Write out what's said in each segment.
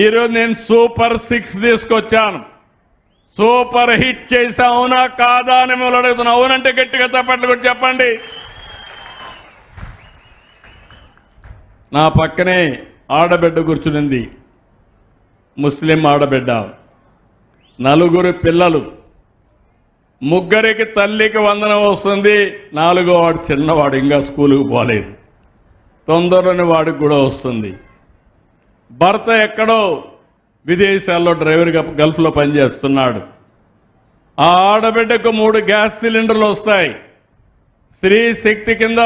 ఈరోజు నేను సూపర్ 6 తీసుకొచ్చాను. సూపర్ హిట్ చేసా, అవునా కాదా అని మిమ్మల్ని అడుగుతున్నా. అవునంటే గట్టిగా చప్పట్లు కూడా చెప్పండి. నా పక్కనే ఆడబిడ్డ కూర్చునింది, ముస్లిం ఆడబిడ్డ. 4 పిల్లలు, 3 తల్లికి వందనం వస్తుంది. 4వ వాడు చిన్నవాడు, ఇంకా స్కూలుకు పోలేదు. తొందరలోనే వాడికి కూడా వస్తుంది. భర్త ఎక్కడో విదేశాల్లో డ్రైవర్గా గల్ఫ్లో పనిచేస్తున్నాడు. ఆ ఆడబిడ్డకు 3 గ్యాస్ సిలిండర్లు వస్తాయి. స్త్రీ శక్తి కింద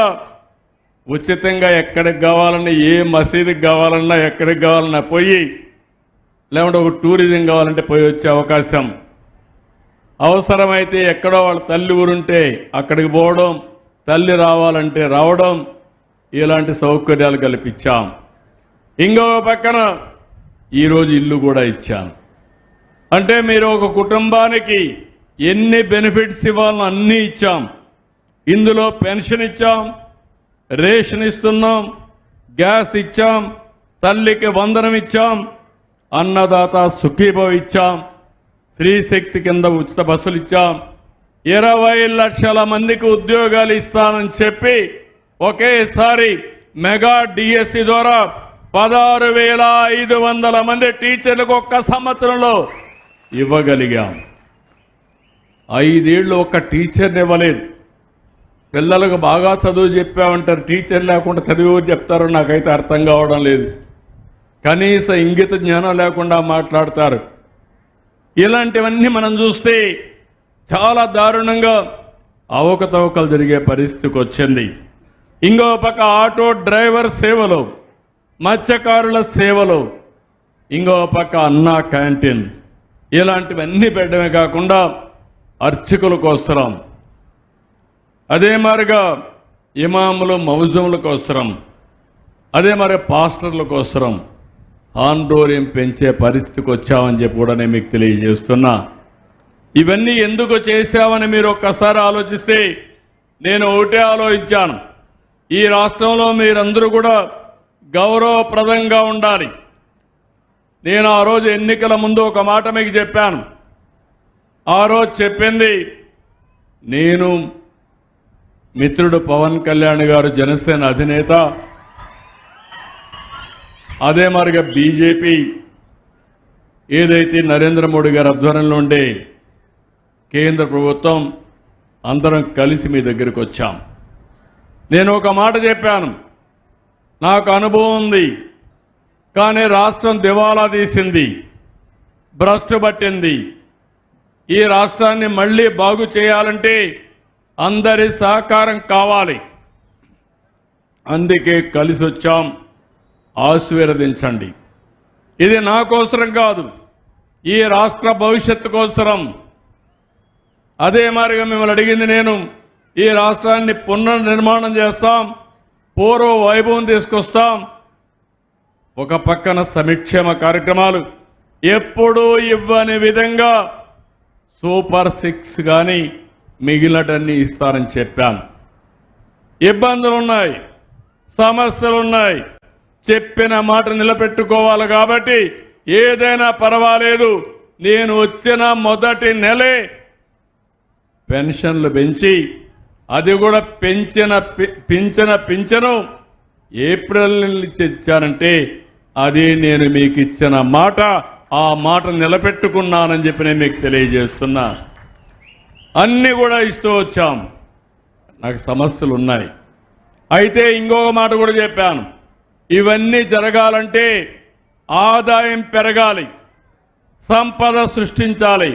ఉచితంగా ఎక్కడికి కావాలన్నా, ఏ మసీదుకి కావాలన్నా, ఎక్కడికి కావాలన్నా పోయి, లేకుంటే ఒక టూరిజం కావాలంటే పోయి వచ్చే అవకాశం. అవసరమైతే ఎక్కడో వాళ్ళ తల్లి ఊరుంటే అక్కడికి పోవడం, తల్లి రావాలంటే రావడం, ఇలాంటి సౌకర్యాలు కల్పించాం. ఇంకో పక్కన ఈరోజు ఇల్లు కూడా ఇచ్చాను. అంటే మీరు ఒక కుటుంబానికి ఎన్ని బెనిఫిట్స్ ఇవ్వాలని అన్నీ ఇచ్చాం. ఇందులో పెన్షన్ ఇచ్చాం, రేషన్ ఇస్తున్నాం, గ్యాస్ ఇచ్చాం, తల్లికి వందనం ఇచ్చాం, అన్నదాత సుఖీభవ ఇచ్చాం, స్త్రీశక్తి కింద ఉచిత బస్సులు ఇచ్చాం, 20 లక్షల మందికి ఉద్యోగాలు ఇస్తానని చెప్పి ఒకేసారి మెగా డిఎస్సి ద్వారా 16,500 మంది టీచర్లకు ఒక్క సంవత్సరంలో ఇవ్వగలిగాం. 5 ఏళ్ళు ఒక్క టీచర్ని ఇవ్వలేదు. పిల్లలకు బాగా చదువు చెప్పామంటారు, టీచర్ లేకుండా చదువు చెప్తారో నాకైతే అర్థం కావడం లేదు. కనీస ఇంగిత జ్ఞానం లేకుండా మాట్లాడతారు. ఇలాంటివన్నీ మనం చూస్తే చాలా దారుణంగా అవకతవకలు జరిగే పరిస్థితికి వచ్చింది. ఇంకో పక్క ఆటో డ్రైవర్ సేవలు, మత్స్యకారుల సేవలు, ఇంకో పక్క అన్నా క్యాంటీన్, ఇలాంటివన్నీ పెట్టడమే కాకుండా అర్చకుల కోసరం, అదే మాదిరిగా ఇమాములు మౌజముల కోసరం, అదే మరి పాస్టర్ల కోసరం ఆందోళన పెంచే పరిస్థితికి వచ్చామని చెప్పి కూడా నేను మీకు తెలియజేస్తున్నా. ఇవన్నీ ఎందుకు చేశామని మీరు ఒక్కసారి ఆలోచిస్తే నేను ఒకటే ఆలోచించాను. ఈ రాష్ట్రంలో మీరందరూ కూడా గౌరవప్రదంగా ఉండాలి. నేను ఆ రోజు ఎన్నికల ముందు ఒక మాట మీకు చెప్పాను. ఆ రోజు చెప్పింది, నేను మిత్రుడు పవన్ కళ్యాణ్ గారు జనసేన అధినేత, అదే మరిగా బీజేపీ ఏదైతే నరేంద్ర మోడీ గారి ఆధ్వర్యంలో ఉండే కేంద్ర ప్రభుత్వం, అందరం కలిసి మీ దగ్గరికి వచ్చాం. నేను ఒక మాట చెప్పాను, నాకు అనుభవం ఉంది, కానీ రాష్ట్రం దివాలా తీసింది, భ్రష్టు పట్టింది. ఈ రాష్ట్రాన్ని మళ్ళీ బాగు చేయాలంటే అందరి సహకారం కావాలి. అందుకే కలిసి వచ్చాం, ఆశీర్వదించండి. ఇది నా కోసరం కాదు, ఈ రాష్ట్ర భవిష్యత్తు కోసరం. అదే మాదిరిగా మిమ్మల్ని అడిగింది నేను, ఈ రాష్ట్రాన్ని పునర్నిర్మాణం చేస్తాం, పూర్వ వైభవం తీసుకొస్తాం. ఒక పక్కన సంక్షేమ కార్యక్రమాలు ఎప్పుడూ ఇవ్వని విధంగా సూపర్ 6 కానీ మిగిలినటన్నీ ఇస్తారని చెప్పాను. ఇబ్బందులున్నాయి, సమస్యలున్నాయి, చెప్పిన మాట నిలబెట్టుకోవాలి. కాబట్టి ఏదైనా పర్వాలేదు, నేను వచ్చిన మొదటి నెలే పెన్షన్లు పెంచి, అది కూడా పింఛను ఏప్రిల్ నుంచి ఇచ్చానంటే అది నేను మీకు ఇచ్చిన మాట, ఆ మాట నిలబెట్టుకున్నానని చెప్పి నేను మీకు తెలియజేస్తున్నా. అన్నీ కూడా ఇస్తూ వచ్చాం. నాకు సమస్యలు ఉన్నాయి. అయితే ఇంకొక మాట కూడా చెప్పాను, ఇవన్నీ జరగాలంటే ఆదాయం పెరగాలి, సంపద సృష్టించాలి,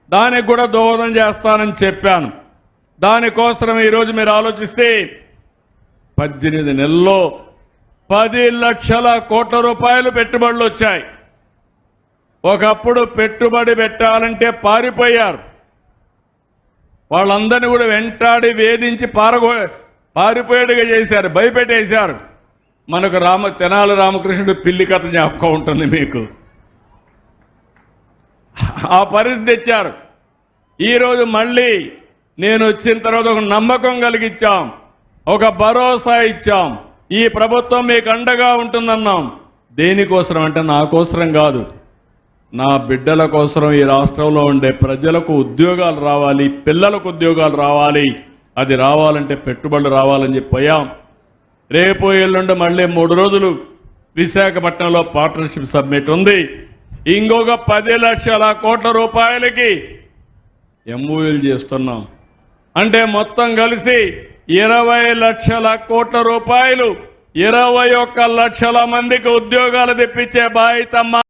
దానికి కూడా దోహదం చేస్తానని చెప్పాను. దానికోసం ఈరోజు మీరు ఆలోచిస్తే 18 నెలల్లో 10 లక్షల కోట్ల రూపాయలు పెట్టుబడులు వచ్చాయి. ఒకప్పుడు పెట్టుబడి పెట్టాలంటే పారిపోయారు. వాళ్ళందరినీ కూడా వెంటాడి వేధించి పారిపోయేట్టుగా చేశారు, భయపెట్టేశారు. మనకు తెనాలి రామకృష్ణుడు పిల్లి కథ జ్ఞాపకం ఉంటుంది మీకు. ఆ పరిస్థితి తెచ్చారు. ఈరోజు మళ్ళీ నేను వచ్చిన తర్వాత ఒక నమ్మకం కలిగించాం, ఒక భరోసా ఇచ్చాం. ఈ ప్రభుత్వం మీకు అండగా ఉంటుందన్నాం. దేనికోసం అంటే నా కోసరం కాదు, నా బిడ్డల కోసం, ఈ రాష్ట్రంలో ఉండే ప్రజలకు ఉద్యోగాలు రావాలి, పిల్లలకు ఉద్యోగాలు రావాలి. అది రావాలంటే పెట్టుబడులు రావాలని చెప్పి పోయాం. రేపు ఎల్లుండి మళ్ళీ 3 రోజులు విశాఖపట్నంలో పార్ట్నర్షిప్ సబ్మిట్ ఉంది. ఇంకొక 10 లక్షల కోట్ల రూపాయలకి ఎంఓయూలు చేస్తున్నాం. అంటే మొత్తం కలిసి 20 లక్షల కోట్ల రూపాయలు 21 లక్షల మందికి ఉద్యోగాలు తెప్పించే బాధ్యత